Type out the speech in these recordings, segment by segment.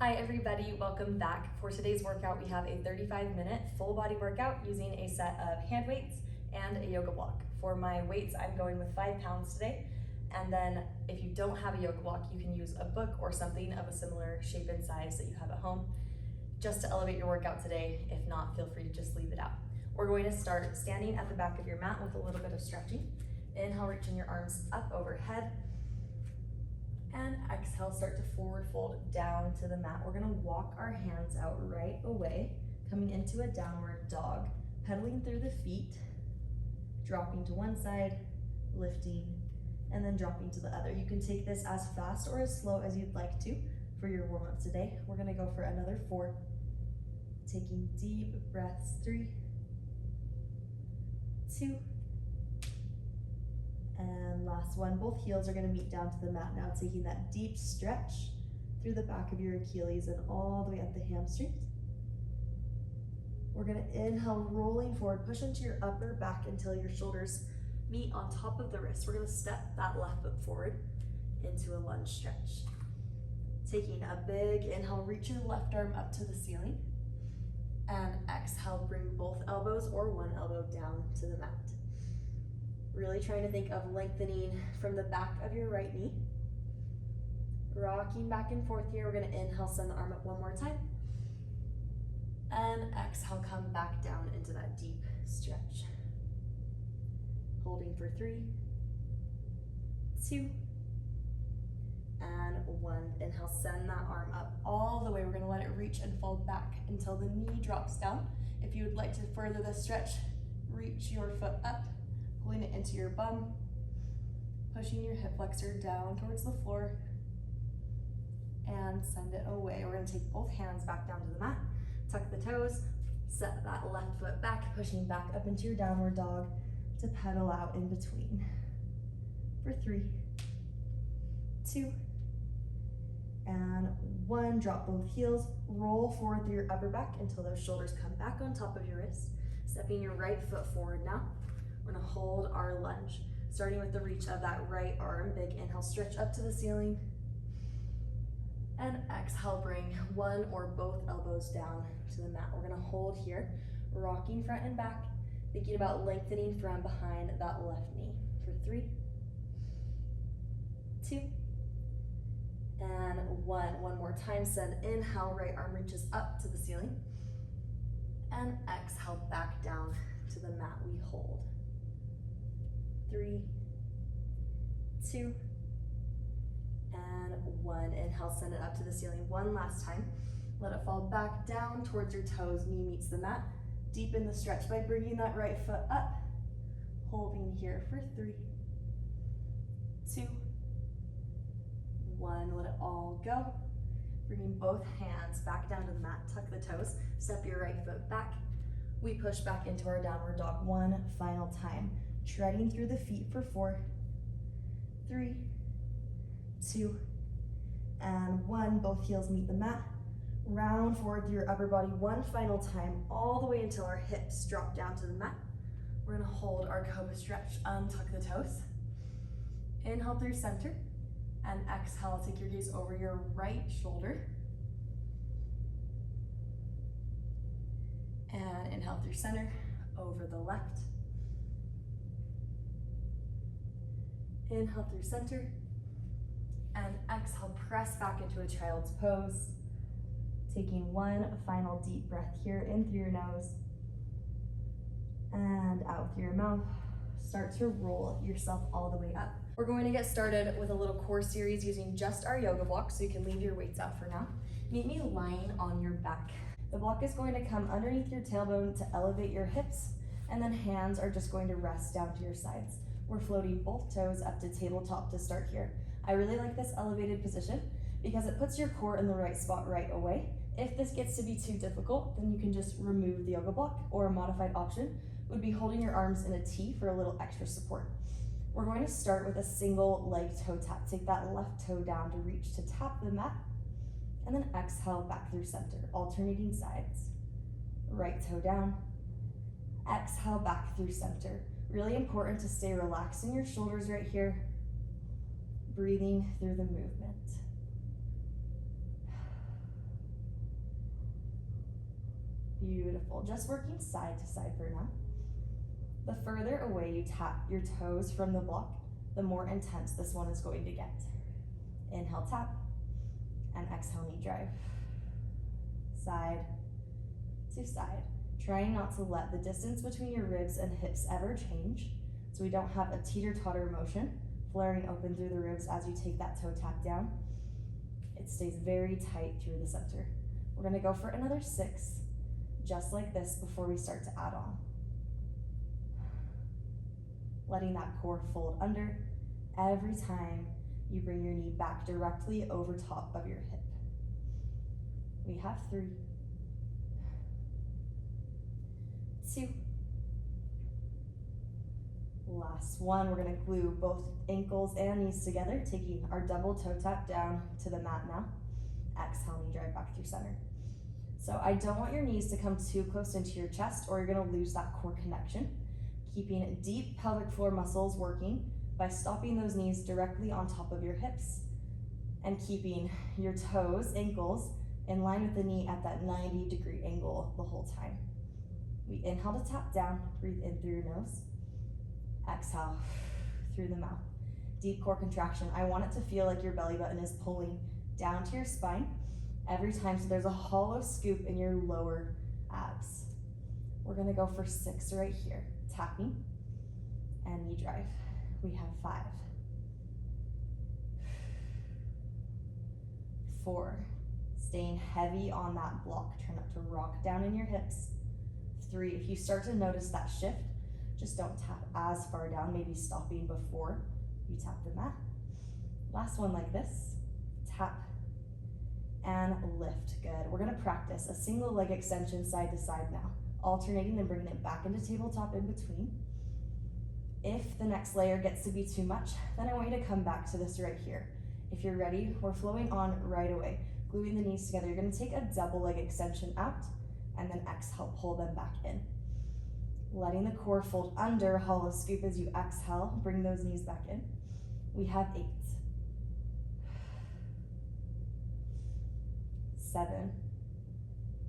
Hi everybody, welcome back. For today's workout, we have a 35-minute full body workout using a set of hand weights and a yoga block. For my weights, I'm going with 5 pounds today. And then if you don't have a yoga block, you can use a book or something of a similar shape and size that you have at home just to elevate your workout today. If not, feel free to just leave it out. We're going to start standing at the back of your mat with a little bit of stretching. Inhale, reaching your arms up overhead. And exhale, start to forward fold down to the mat. We're gonna walk our hands out right away, coming into a downward dog, pedaling through the feet, dropping to one side, lifting, and then dropping to the other. You can take this as fast or as slow as you'd like to for your warm-up today. We're gonna go for another 4. Taking deep breaths, 3, 2, and last one. Both heels are going to meet down to the mat now, taking that deep stretch through the back of your Achilles and all the way up the hamstrings. We're going to inhale, rolling forward, push into your upper back until your shoulders meet on top of the wrist. We're going to step that left foot forward into a lunge stretch. Taking a big inhale, reach your left arm up to the ceiling, and exhale, bring both elbows or one elbow down to the mat. Really trying to think of lengthening from the back of your right knee. Rocking back and forth here. We're going to inhale, send the arm up one more time. And exhale, come back down into that deep stretch. Holding for 3, 2, and 1. Inhale, send that arm up all the way. We're going to let it reach and fold back until the knee drops down. If you would like to further this stretch, reach your foot up, pulling it into your bum, pushing your hip flexor down towards the floor, and send it away. We're going to take both hands back down to the mat, tuck the toes, set that left foot back, pushing back up into your downward dog to pedal out in between. For 3, 2, and 1. Drop both heels, roll forward through your upper back until those shoulders come back on top of your wrist. Stepping your right foot forward now. We're gonna hold our lunge, starting with the reach of that right arm. Big inhale, stretch up to the ceiling. And exhale, bring one or both elbows down to the mat. We're gonna hold here, rocking front and back, thinking about lengthening from behind that left knee. For 3, 2, and 1. One more time, send inhale, right arm reaches up to the ceiling. And exhale, back down to the mat, we hold. 3, 2, and 1. Inhale, send it up to the ceiling one last time. Let it fall back down towards your toes, knee meets the mat. Deepen the stretch by bringing that right foot up. Holding here for 3, 2, 1. Let it all go. Bringing both hands back down to the mat, tuck the toes, step your right foot back. We push back into our downward dog one final time. Treading through the feet for 4, 3, 2, and 1. Both heels meet the mat. Round forward through your upper body one final time, all the way until our hips drop down to the mat. We're gonna hold our cobra stretch, untuck the toes. Inhale through center, and exhale, take your gaze over your right shoulder. And inhale through center, over the left. Inhale through center, and exhale, press back into a child's pose. Taking one final deep breath here, in through your nose, and out through your mouth. Start to roll yourself all the way up. We're going to get started with a little core series using just our yoga block, so you can leave your weights out for now. Meet me lying on your back. The block is going to come underneath your tailbone to elevate your hips, and then hands are just going to rest down to your sides. We're floating both toes up to tabletop to start here. I really like this elevated position because it puts your core in the right spot right away. If this gets to be too difficult, then you can just remove the yoga block, or a modified option would be holding your arms in a T for a little extra support. We're going to start with a single leg toe tap. Take that left toe down to reach to tap the mat, and then exhale back through center, alternating sides. Right toe down, exhale back through center. Really important to stay relaxed in your shoulders right here, breathing through the movement. Beautiful. Just working side to side for now. The further away you tap your toes from the block, the more intense this one is going to get. Inhale, tap, and exhale, knee drive. Side to side. Trying not to let the distance between your ribs and hips ever change, so we don't have a teeter-totter motion, flaring open through the ribs as you take that toe tap down. It stays very tight through the center. We're gonna go for another 6, just like this before we start to add on. Letting that core fold under every time you bring your knee back directly over top of your hip. We have 3, 2. Last one, we're gonna glue both ankles and knees together, taking our double toe tap down to the mat now. Exhale, knee drive back through center. So I don't want your knees to come too close into your chest or you're gonna lose that core connection. Keeping deep pelvic floor muscles working by stopping those knees directly on top of your hips and keeping your toes, ankles, in line with the knee at that 90-degree angle the whole time. We inhale to tap down, breathe in through your nose. Exhale through the mouth. Deep core contraction. I want it to feel like your belly button is pulling down to your spine every time, so there's a hollow scoop in your lower abs. We're gonna go for 6 right here. Tapping and knee drive. We have 5, 4, staying heavy on that block. Try not to rock down in your hips. 3, if you start to notice that shift, just don't tap as far down, maybe stopping before you tap the mat. Last one like this, tap and lift. Good. We're gonna practice a single leg extension side to side now, alternating and bringing it back into tabletop in between. If the next layer gets to be too much, then I want you to come back to this right here. If you're ready, we're flowing on right away. Gluing the knees together, you're gonna take a double leg extension out and then exhale, pull them back in. Letting the core fold under, hollow scoop as you exhale, bring those knees back in. We have 8, 7,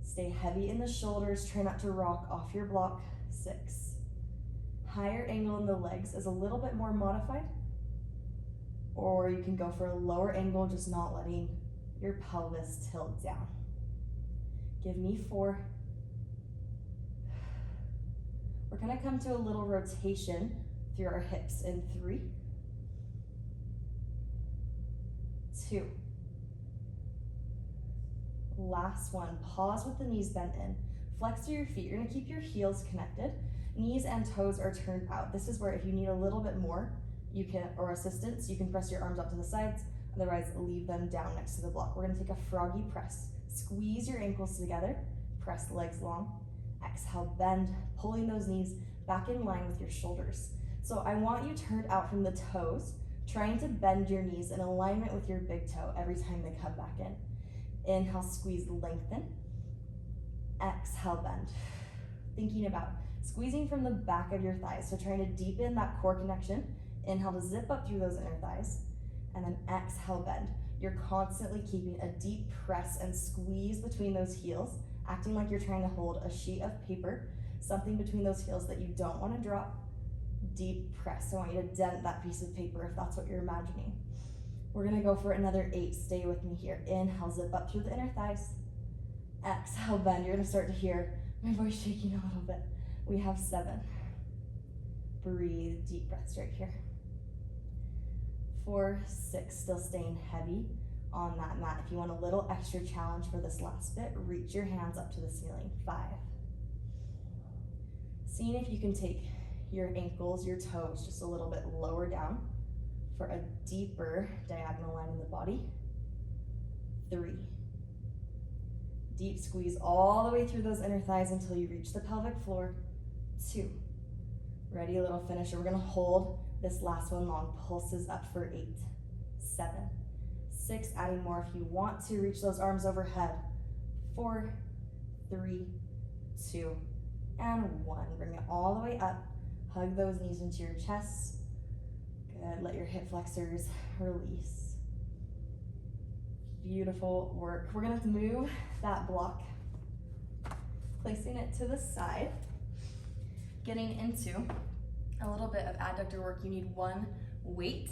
stay heavy in the shoulders, try not to rock off your block. 6, higher angle in the legs is a little bit more modified, or you can go for a lower angle, just not letting your pelvis tilt down. Give me 4. We're gonna come to a little rotation through our hips in 3, 2. Last one, pause with the knees bent in. Flex through your feet. You're gonna keep your heels connected. Knees and toes are turned out. This is where if you need a little bit more, you can, or assistance, you can press your arms out to the sides. Otherwise, leave them down next to the block. We're gonna take a froggy press. Squeeze your ankles together, press legs long. Exhale, bend, pulling those knees back in line with your shoulders. So I want you turned out from the toes, trying to bend your knees in alignment with your big toe every time they come back in. Inhale, squeeze, lengthen. Exhale, bend. Thinking about squeezing from the back of your thighs, so trying to deepen that core connection. Inhale to zip up through those inner thighs, and then exhale, bend. You're constantly keeping a deep press and squeeze between those heels, acting like you're trying to hold a sheet of paper, something between those heels that you don't want to drop. Deep press. I want you to dent that piece of paper if that's what you're imagining. We're gonna go for another 8. Stay with me here. Inhale, zip up through the inner thighs. Exhale, bend. You're gonna start to hear my voice shaking a little bit. We have 7. Breathe, deep breaths right here. 4, 6, still staying heavy on that mat. If you want a little extra challenge for this last bit, reach your hands up to the ceiling. 5. Seeing if you can take your ankles, your toes just a little bit lower down for a deeper diagonal line in the body. 3. Deep squeeze all the way through those inner thighs until you reach the pelvic floor. 2. Ready, a little finisher. We're gonna hold this last one long. Pulses up for 8, 7, 6, adding more if you want to. Reach those arms overhead. 4, 3, 2, and 1. Bring it all the way up. Hug those knees into your chest. Good, let your hip flexors release. Beautiful work. We're gonna move that block placing it to the side, getting into a little bit of adductor work. You need one weight,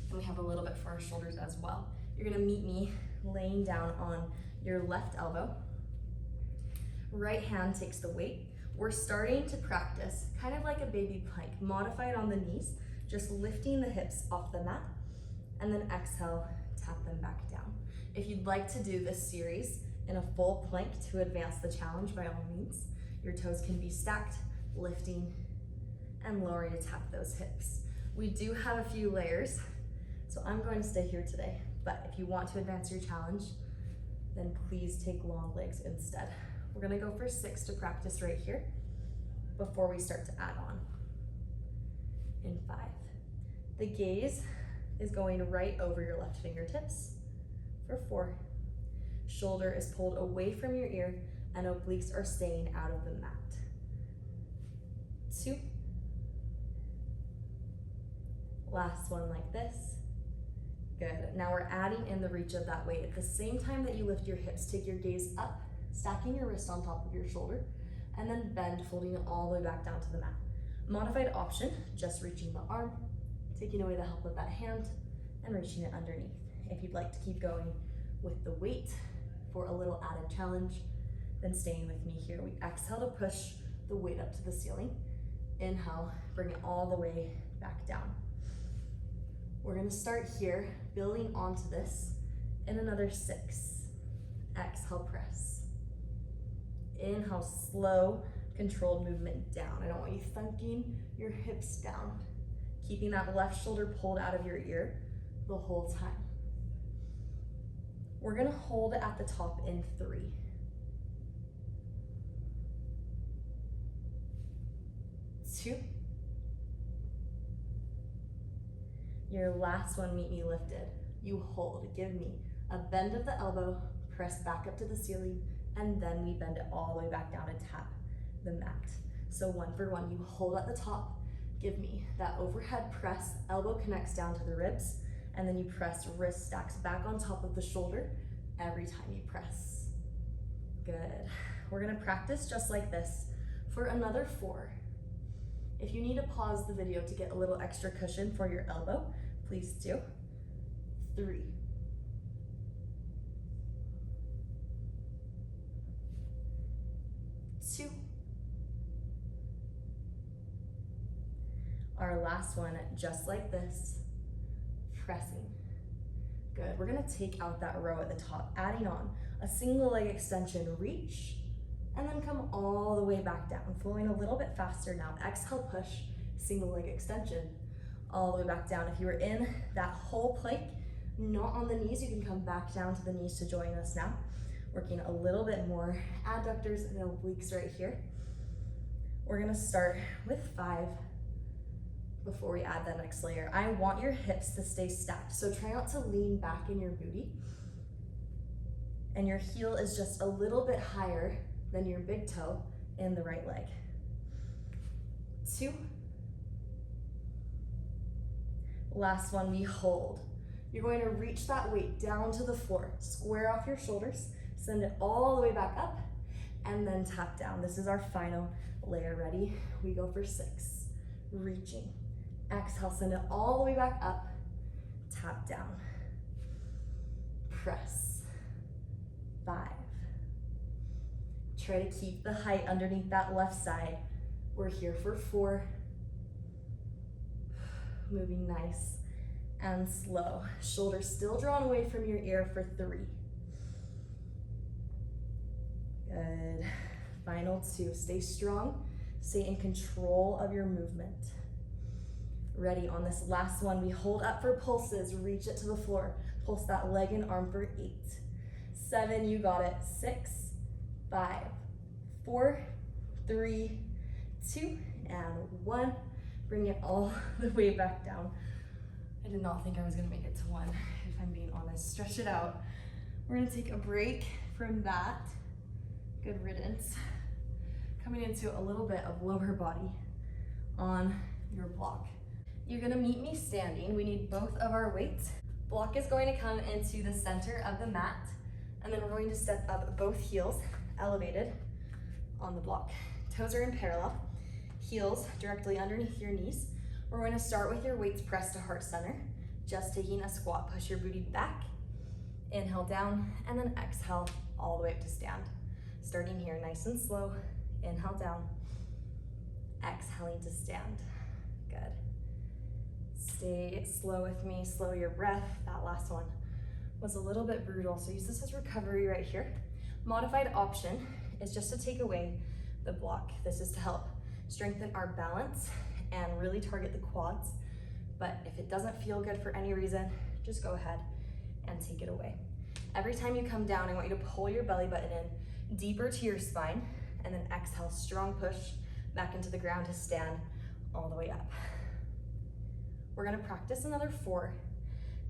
and we have a little bit for our shoulders as well. You're gonna meet me laying down on your left elbow. Right hand takes the weight. We're starting to practice kind of like a baby plank, modified on the knees, just lifting the hips off the mat, and then exhale, tap them back down. If you'd like to do this series in a full plank to advance the challenge, by all means, your toes can be stacked, lifting and lowering to tap those hips. We do have a few layers, so I'm going to stay here today, but if you want to advance your challenge, then please take long legs instead. We're gonna go for 6 to practice right here before we start to add on. In 5. The gaze is going right over your left fingertips. For 4. Shoulder is pulled away from your ear and obliques are staying out of the mat. 2. Last one like this. Good. Now we're adding in the reach of that weight. At the same time that you lift your hips, take your gaze up, stacking your wrist on top of your shoulder, and then bend, folding it all the way back down to the mat. Modified option, just reaching the arm, taking away the help of that hand, and reaching it underneath. If you'd like to keep going with the weight for a little added challenge, then staying with me here. We exhale to push the weight up to the ceiling. Inhale, bring it all the way back down. We're gonna start here, building onto this in another 6. Exhale, press. Inhale, slow, controlled movement down. I don't want you thunking your hips down. Keeping that left shoulder pulled out of your ear the whole time. We're gonna hold it at the top in 3. 2. Your last one, meet me lifted. You hold, give me a bend of the elbow, press back up to the ceiling, and then we bend it all the way back down and tap the mat. So 1 for 1, you hold at the top, give me that overhead press, elbow connects down to the ribs, and then you press, wrist stacks back on top of the shoulder every time you press. Good. We're gonna practice just like this for another 4. If you need to pause the video to get a little extra cushion for your elbow, please do. 3. 2. Our last one, just like this, pressing. Good. We're gonna take out that row at the top, adding on a single leg extension, reach, and then come all the way back down, flowing a little bit faster now. Exhale, push, single leg extension, all the way back down. If you were in that whole plank, not on the knees, you can come back down to the knees to join us now. Working a little bit more adductors and obliques right here. We're gonna start with 5 before we add that next layer. I want your hips to stay stacked, so try not to lean back in your booty. And your heel is just a little bit higher than your big toe in the right leg. 2. Last one, we hold. You're going to reach that weight down to the floor, square off your shoulders, send it all the way back up, and then tap down. This is our final layer. Ready? We go for 6. Reaching. Exhale, send it all the way back up, tap down. Press. 5. Try to keep the height underneath that left side. We're here for 4. Moving nice and slow. Shoulders still drawn away from your ear for 3. Good. Final 2. Stay strong. Stay in control of your movement. Ready? On this last one, we hold up for pulses. Reach it to the floor. Pulse that leg and arm for 8. 7. You got it. 6, 5, 4, 3, 2, and 1. Bring it all the way back down. I did not think I was gonna make it to 1, if I'm being honest. Stretch it out. We're gonna take a break from that. Good riddance. Coming into a little bit of lower body on your block. You're gonna meet me standing. We need both of our weights. Block is going to come into the center of the mat, and then we're going to step up both heels, elevated. on the block. Toes are in parallel, heels directly underneath your knees. We're going to start with your weights pressed to heart center, just taking a squat. Push your booty back, inhale down, and then exhale all the way up to stand. Starting here, nice and slow. Inhale down, exhaling to stand. Good. Stay slow with me, slow your breath. That last one was a little bit brutal, so use this as recovery right here. Modified option is just to take away the block. This is to help strengthen our balance and really target the quads. But if it doesn't feel good for any reason, just go ahead and take it away. Every time you come down, I want you to pull your belly button in deeper to your spine, and then exhale, strong push back into the ground to stand all the way up. We're gonna practice another 4,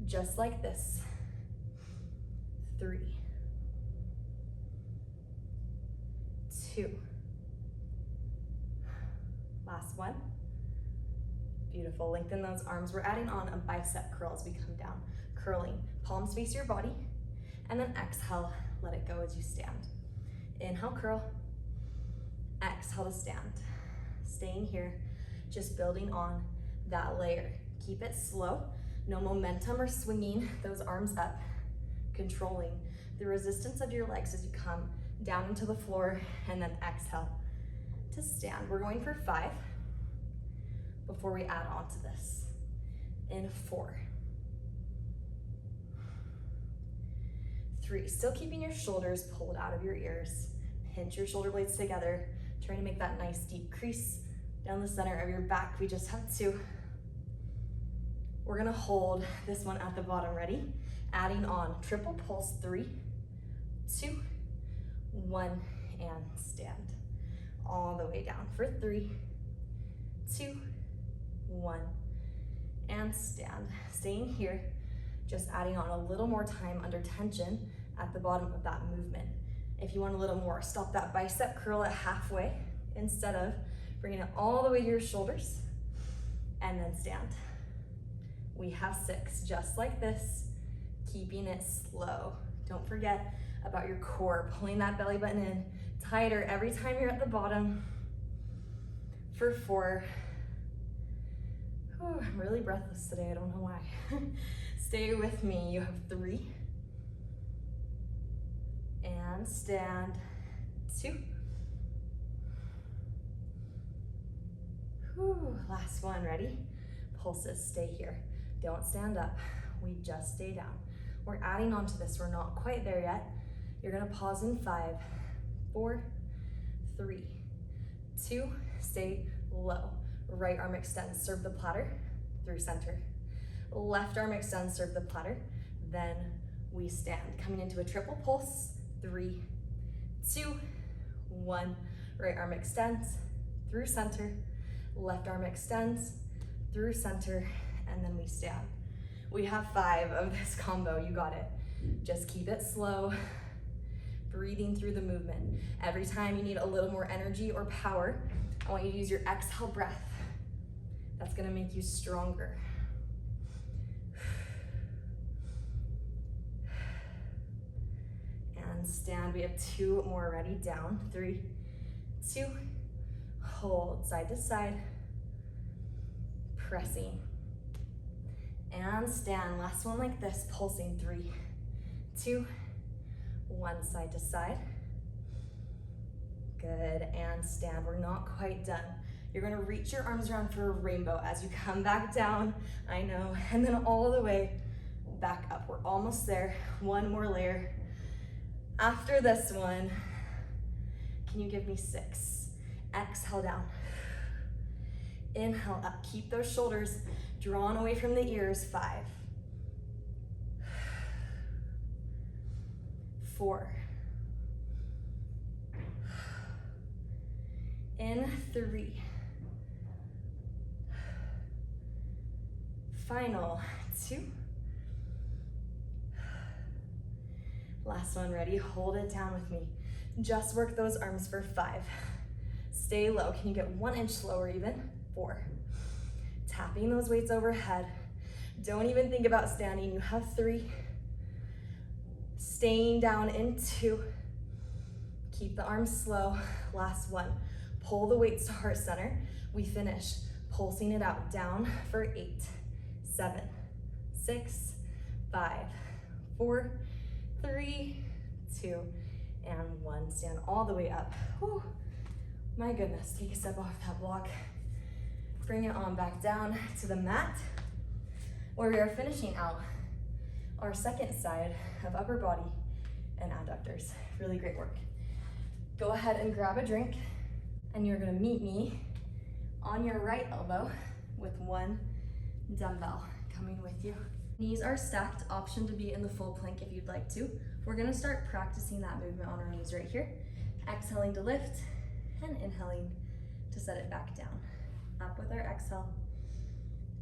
just like this. 3, 2. Last one. Beautiful, lengthen those arms. We're adding on a bicep curl as we come down. Curling, palms face your body, and then exhale, let it go as you stand. Inhale, curl, exhale to stand. Staying here, just building on that layer. Keep it slow, no momentum or swinging those arms up, controlling the resistance of your legs as you come down into the floor, and then exhale to stand. We're going for 5 before we add on to this. In 4, 3, still keeping your shoulders pulled out of your ears. Pinch your shoulder blades together, trying to make that nice deep crease down the center of your back. We just have 2. We're gonna hold this one at the bottom, ready? Adding on triple pulse, 3, 2, 1, and stand. All the way down for 3, 2, 1, and stand. Staying here, just adding on a little more time under tension at the bottom of that movement. If you want a little more, stop that bicep curl at halfway instead of bringing it all the way to your shoulders, and then stand. We have 6, just like this, keeping it slow. Don't forget about your core, pulling that belly button in tighter every time you're at the bottom. For 4, I'm really breathless today, I don't know why. Stay with me, you have 3, and stand, 2. Last one, ready? Pulses, stay here. Don't stand up, we just stay down. We're adding on to this, we're not quite there yet. You're gonna pause in 5, 4, 3, 2, stay low. Right arm extends, serve the platter through center. Left arm extends, serve the platter. Then we stand, coming into a triple pulse. 3, 2, 1. Right arm extends through center. Left arm extends through center, and then we stand. We have 5 of this combo, you got it. Just keep it slow, breathing through the movement. Every time you need a little more energy or power, I want you to use your exhale breath. That's gonna make you stronger. And stand, we have 2 more, ready? Down, 3, 2, hold, side to side, pressing. And stand, last one like this, pulsing, 3, 2, 1, side to side. Good, and stand, we're not quite done. You're gonna reach your arms around for a rainbow as you come back down, I know, and then all the way back up. We're almost there, 1 more layer. After this one, can you give me 6? Exhale down. Inhale up, keep those shoulders drawn away from the ears. 5, 4, in 3, final 2, last one, ready? Hold it down with me. Just work those arms for 5. Stay low. Can you get 1 inch slower even? 4. Tapping those weights overhead. Don't even think about standing. You have 3. Staying down in 2. Keep the arms slow. Last one. Pull the weights to heart center. We finish pulsing it out, down for 8, 7, 6, 5, 4, 3, 2, and 1. Stand all the way up. Whew. My goodness, take a step off that block. Bring it on back down to the mat, where we are finishing out our second side of upper body and adductors. Really great work. Go ahead and grab a drink, and you're gonna meet me on your right elbow with one dumbbell coming with you. Knees are stacked, option to be in the full plank if you'd like to. We're gonna start practicing that movement on our knees right here. Exhaling to lift and inhaling to set it back down. Up with our exhale,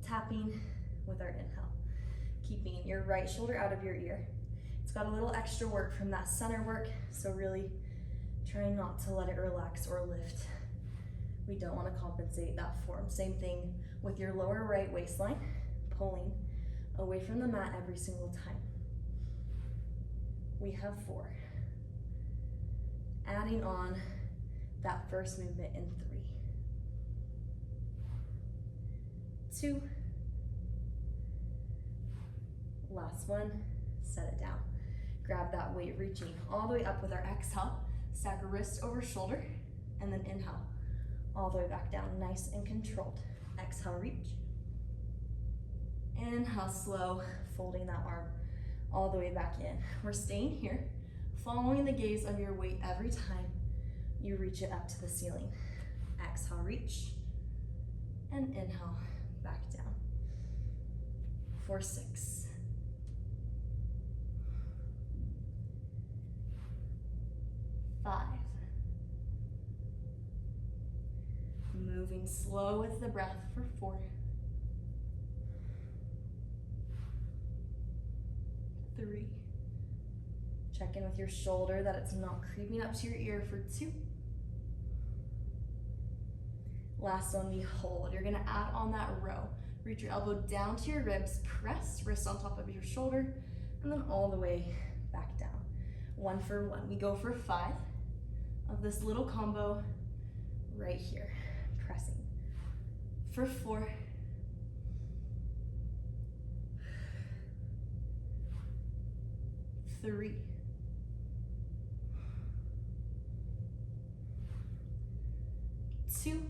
tapping with our inhale. Keeping your right shoulder out of your ear. It's got a little extra work from that center work, so really trying not to let it relax or lift. We don't want to compensate that form. Same thing with your lower right waistline, pulling away from the mat every single time. We have 4. Adding on that first movement in 3, 2, last one, set it down. Grab that weight, reaching all the way up with our exhale, stack a wrist over shoulder, and then inhale, all the way back down, nice and controlled. Exhale, reach. Inhale, slow, folding that arm all the way back in. We're staying here, following the gaze of your weight every time you reach it up to the ceiling. Exhale, reach, and inhale, back down. For 6. 5. Moving slow with the breath for 4. 3. Check in with your shoulder that it's not creeping up to your ear for 2. Last one, we hold. You're gonna add on that row. Reach your elbow down to your ribs, press, wrist on top of your shoulder, and then all the way back down. 1 for 1. We go for 5 of this little combo right here. Pressing. For 4. 3. 2.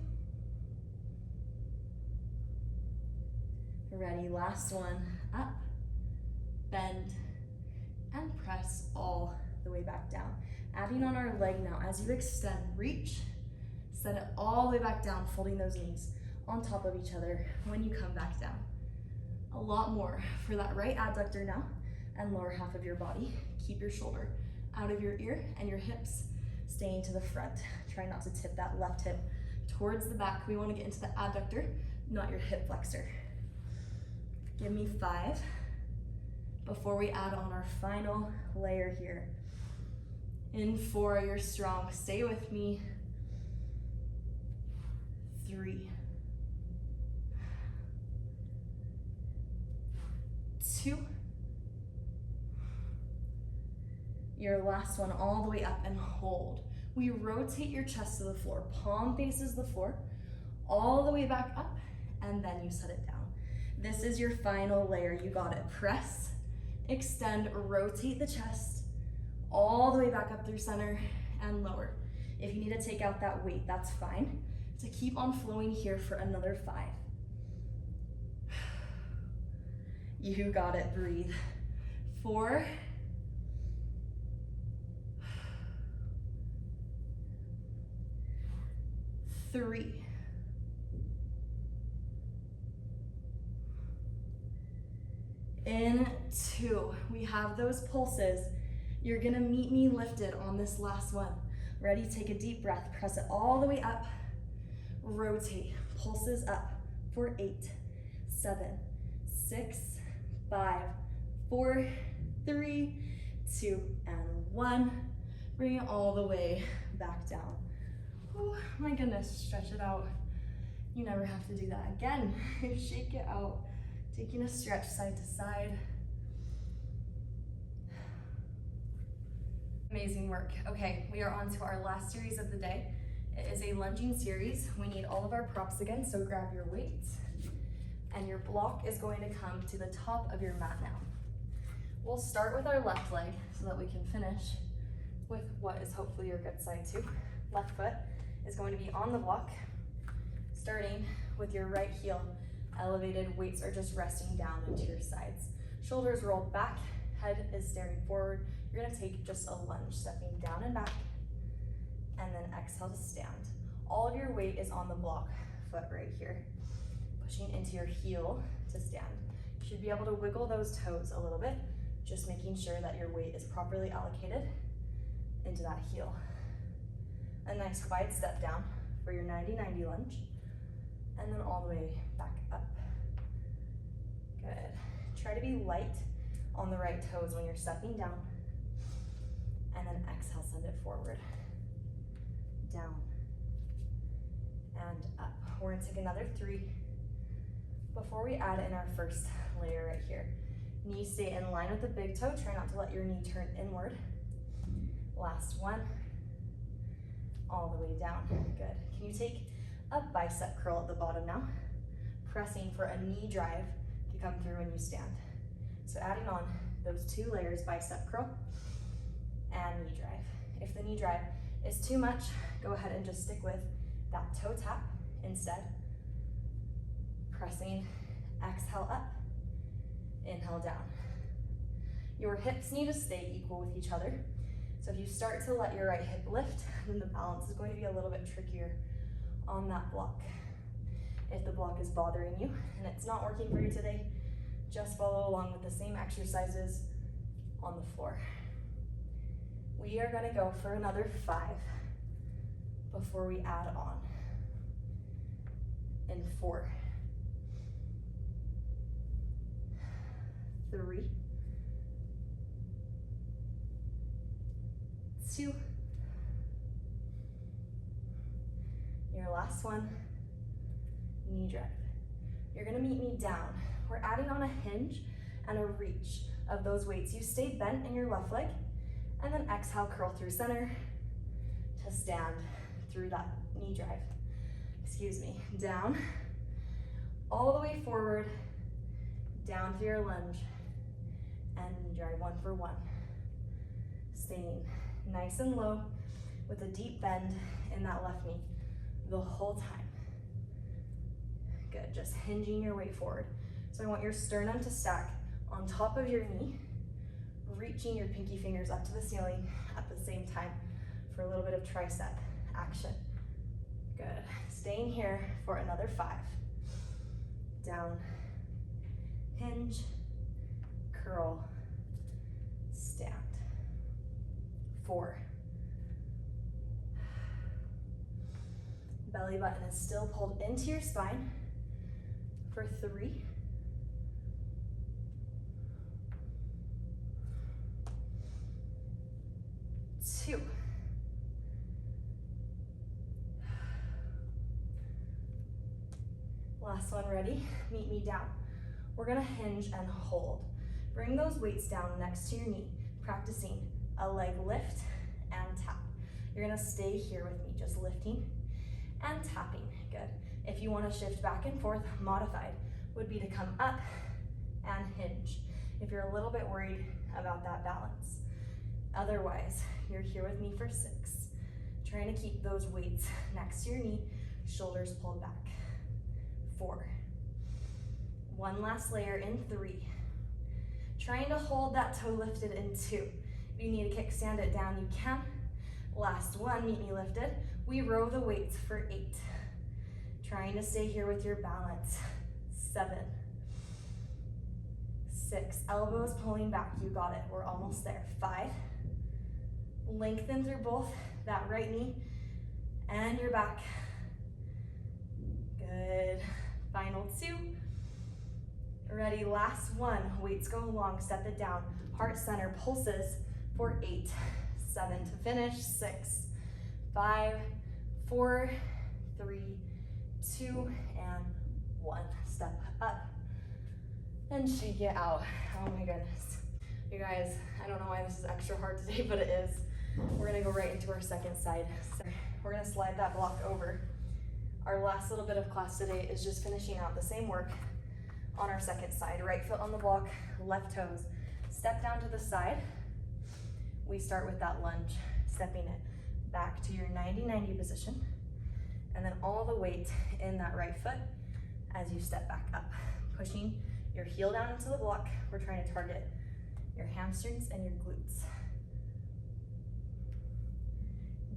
Ready, last one. Up, bend, and press all the way back down. Adding on our leg now. As you extend, reach, set it all the way back down, folding those knees on top of each other when you come back down. A lot more for that right adductor now and lower half of your body. Keep your shoulder out of your ear and your hips staying to the front. Try not to tip that left hip towards the back. We want to get into the adductor, not your hip flexor. Give me 5 before we add on our final layer here. In 4, you're strong. Stay with me. 3, 2. Your last one, all the way up and hold. We rotate your chest to the floor. Palm faces the floor, all the way back up, and then you set it down. This is your final layer. You got it. Press, extend, rotate the chest, all the way back up through center and lower. If you need to take out that weight, that's fine. So keep on flowing here for another 5. You got it. Breathe. 4. 3. 2. We have those pulses. You're gonna meet me lifted on this last one. Ready? Take a deep breath. Press it all the way up. Rotate. Pulses up for 8, 7, 6, 5, 4, 3, 2, and 1. Bring it all the way back down. Oh my goodness, stretch it out. You never have to do that again. Shake it out. Taking a stretch side to side. Amazing work. Okay, we are on to our last series of the day. It is a lunging series. We need all of our props again, so grab your weights. And your block is going to come to the top of your mat now. We'll start with our left leg so that we can finish with what is hopefully your good side too. Left foot is going to be on the block, starting with your right heel elevated. Weights are just resting down into your sides. Shoulders rolled back, head is staring forward. You're gonna take just a lunge, stepping down and back, and then exhale to stand. All of your weight is on the block foot right here. Pushing into your heel to stand. You should be able to wiggle those toes a little bit, just making sure that your weight is properly allocated into that heel. A nice wide step down for your 90-90 lunge, and then all the way back up. Good. Try to be light on the right toes when you're stepping down, and then exhale, send it forward, down, and up. We're gonna take another 3 before we add in our first layer right here. Knees stay in line with the big toe. Try not to let your knee turn inward. Last one, all the way down. Good. Can you take a bicep curl at the bottom now? Pressing for a knee drive to come through when you stand. So adding on those 2 layers, bicep curl and knee drive. If the knee drive is too much, go ahead and just stick with that toe tap instead. Pressing, exhale up, inhale down. Your hips need to stay equal with each other. So if you start to let your right hip lift, then the balance is going to be a little bit trickier on that block. If the block is bothering you and it's not working for you today, just follow along with the same exercises on the floor. We are gonna go for another 5 before we add on. In 4, 3, 2, your last one, knee drive. You're gonna meet me down. We're adding on a hinge and a reach of those weights. You stay bent in your left leg, and then exhale, curl through center to stand through that knee drive. Excuse me, down, all the way forward, down through your lunge, and knee drive, 1 for 1. Staying nice and low with a deep bend in that left knee the whole time. Good, just hinging your way forward. So I want your sternum to stack on top of your knee, reaching your pinky fingers up to the ceiling at the same time for a little bit of tricep action. Good, staying here for another 5. Down, hinge, curl, stand. 4. Belly button is still pulled into your spine for 3. 2. Last one, ready? Meet me down. We're gonna hinge and hold. Bring those weights down next to your knee, practicing a leg lift and tap. You're gonna stay here with me, just lifting and tapping. Good. If you wanna shift back and forth, modified would be to come up and hinge if you're a little bit worried about that balance. Otherwise, you're here with me for 6. Trying to keep those weights next to your knee, shoulders pulled back. 4. One last layer in 3. Trying to hold that toe lifted in 2. If you need to kickstand it down, you can. Last one, meet me lifted. We row the weights for 8. Trying to stay here with your balance. 7, 6, elbows pulling back, you got it, we're almost there. 5, lengthen through both that right knee and your back. Good, final 2. Ready, last one, weights go long, step it down. Heart center pulses for 8, 7 to finish, 6, 5, 4, 3, 2, and 1. Step up and shake it out. Oh my goodness. You guys, I don't know why this is extra hard today, but it is. We're gonna go right into our second side. So we're gonna slide that block over. Our last little bit of class today is just finishing out the same work on our second side. Right foot on the block, left toes. Step down to the side. We start with that lunge, stepping it back to your 90-90 position, and then all the weight in that right foot as you step back up. Pushing your heel down into the block. We're trying to target your hamstrings and your glutes.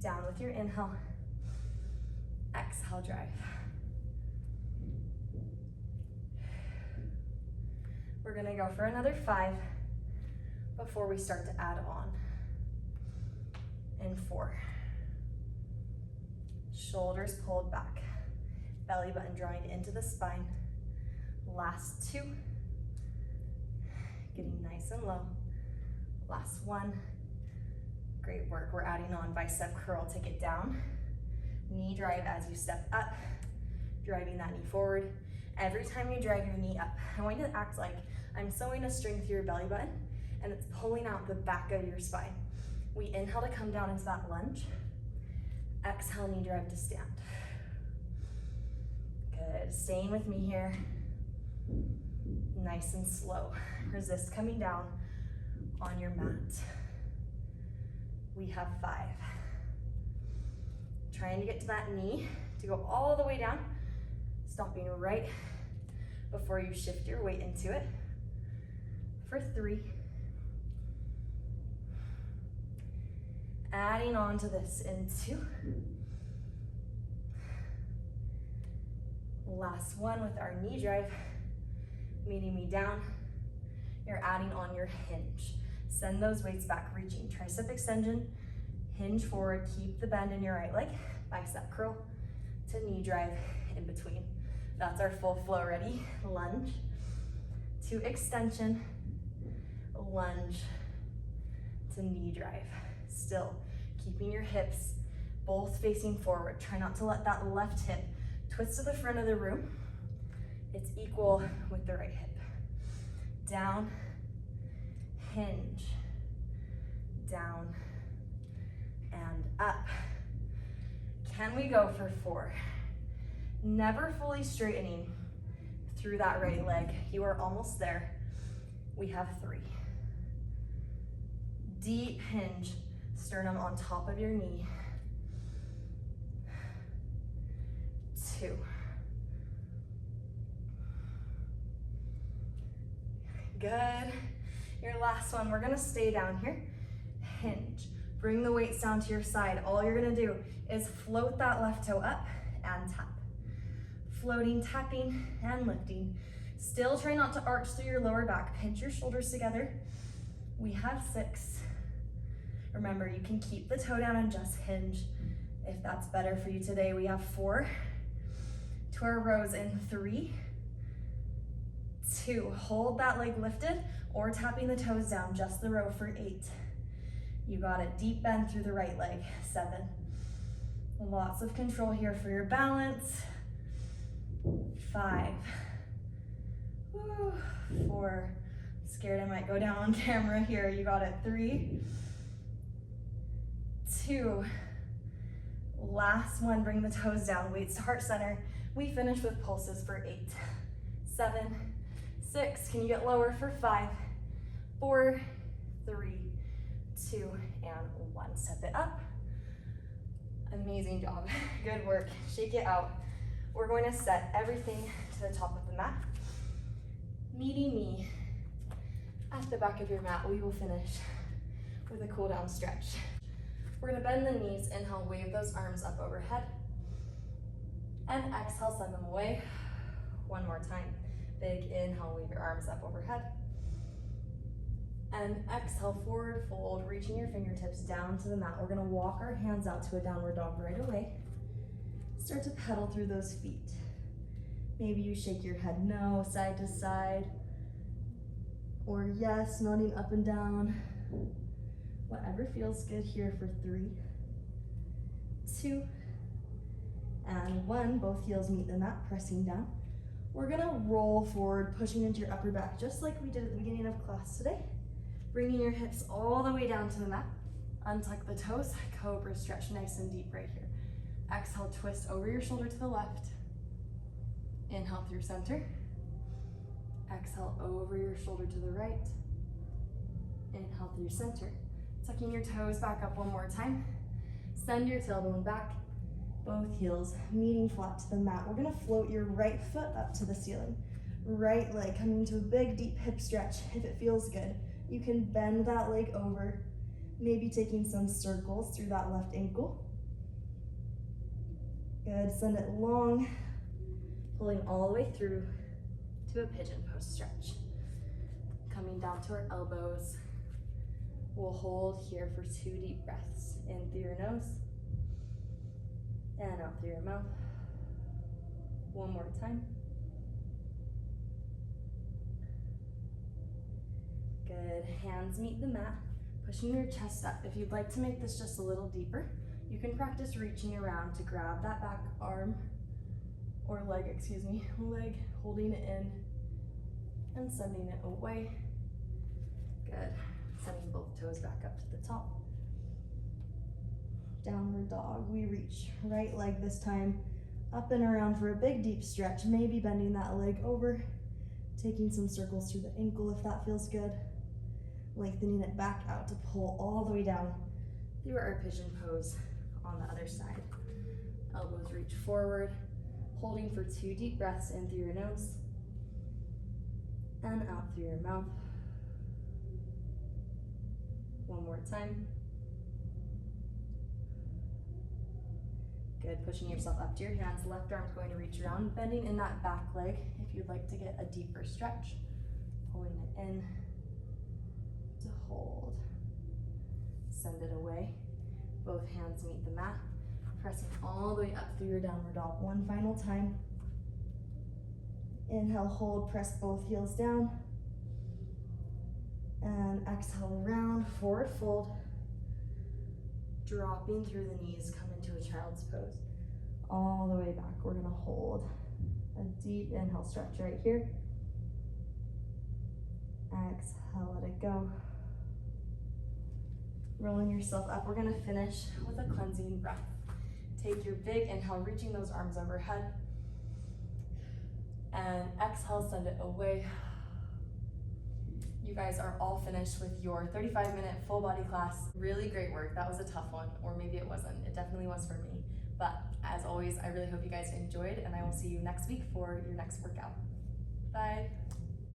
Down with your inhale. Exhale, drive. We're gonna go for another 5 before we start to add on. In 4. Shoulders pulled back. Belly button drawing into the spine. Last 2. Getting nice and low. Last 1. Great work. We're adding on bicep curl. Take it down. Knee drive as you step up. Driving that knee forward. Every time you drive your knee up, I want you to act like I'm sewing a string through your belly button and it's pulling out the back of your spine. We inhale to come down into that lunge. Exhale, knee drive to stand. Good. Staying with me here. Nice and slow. Resist coming down on your mat. We have 5. Trying to get to that knee to go all the way down, stopping right before you shift your weight into it. For 3. Adding on to this in 2. Last 1 with our knee drive, meeting me down. You're adding on your hinge. Send those weights back, reaching. Tricep extension, hinge forward, keep the bend in your right leg, bicep curl to knee drive in between. That's our full flow. Ready? Lunge to extension, lunge to knee drive. Still keeping your hips both facing forward. Try not to let that left hip twist to the front of the room. It's equal with the right hip. Down, hinge, down, and up. Can we go for 4? Never fully straightening through that right leg. You are almost there. We have 3. Deep hinge, sternum on top of your knee. 2. Good. Your last one, we're gonna stay down here. Hinge. Bring the weights down to your side. All you're gonna do is float that left toe up and tap. Floating, tapping, and lifting. Still try not to arch through your lower back. Pinch your shoulders together. We have 6. Remember, you can keep the toe down and just hinge if that's better for you today. We have 4. To our rows in 3, 2. Hold that leg lifted or tapping the toes down, just the row for 8. You got it. Deep bend through the right leg. 7. Lots of control here for your balance. 5. Woo. 4. Scared I might go down on camera here. You got it. 3, 2. Last one, bring the toes down, weights to heart center. We finish with pulses for 8, 7, 6. Can you get lower for 5, 4, 3, 2, and 1. Step it up. Amazing job. Good work. Shake it out. We're going to set everything to the top of the mat. Meeting me at the back of your mat, we will finish with a cool down stretch. We're gonna bend the knees, inhale, wave those arms up overhead. And exhale, send them away. One more time. Big inhale, wave your arms up overhead. And exhale, forward fold, reaching your fingertips down to the mat. We're gonna walk our hands out to a downward dog right away. Start to pedal through those feet. Maybe you shake your head no, side to side, or yes, nodding up and down. Whatever feels good here for 3, 2, and 1. Both heels meet the mat, pressing down. We're gonna roll forward, pushing into your upper back, just like we did at the beginning of class today. Bringing your hips all the way down to the mat. Untuck the toes, cobra stretch nice and deep right here. Exhale, twist over your shoulder to the left. Inhale through center. Exhale over your shoulder to the right. Inhale through center. Tucking your toes back up one more time. Send your tailbone back. Both heels meeting flat to the mat. We're gonna float your right foot up to the ceiling. Right leg coming to a big deep hip stretch if it feels good. You can bend that leg over, maybe taking some circles through that left ankle. Good, send it long, pulling all the way through to a pigeon pose stretch. Coming down to our elbows. We'll hold here for 2 deep breaths. In through your nose, and out through your mouth. One more time. Good, hands meet the mat, pushing your chest up. If you'd like to make this just a little deeper, you can practice reaching around to grab that back arm, or leg, leg, holding it in and sending it away. Good, sending both toes back up to the top. Downward dog, we reach right leg this time, up and around for a big deep stretch, maybe bending that leg over, taking some circles through the ankle if that feels good, lengthening it back out to pull all the way down through our pigeon pose on the other side. Elbows reach forward, holding for 2 deep breaths in through your nose and out through your mouth. One more time. Good, pushing yourself up to your hands. Left arm's going to reach around, bending in that back leg if you'd like to get a deeper stretch. Pulling it in to hold. Send it away. Both hands meet the mat. Pressing all the way up through your downward dog. One final time. Inhale, hold, press both heels down. And exhale, round, forward fold. Dropping through the knees, come into a child's pose. All the way back, we're gonna hold a deep inhale, stretch right here. Exhale, let it go. Rolling yourself up, we're gonna finish with a cleansing breath. Take your big inhale, reaching those arms overhead. And exhale, send it away. You guys are all finished with your 35-minute full body class. Really great work. That was a tough one, or maybe it wasn't. It definitely was for me. But as always, I really hope you guys enjoyed, and I will see you next week for your next workout. Bye.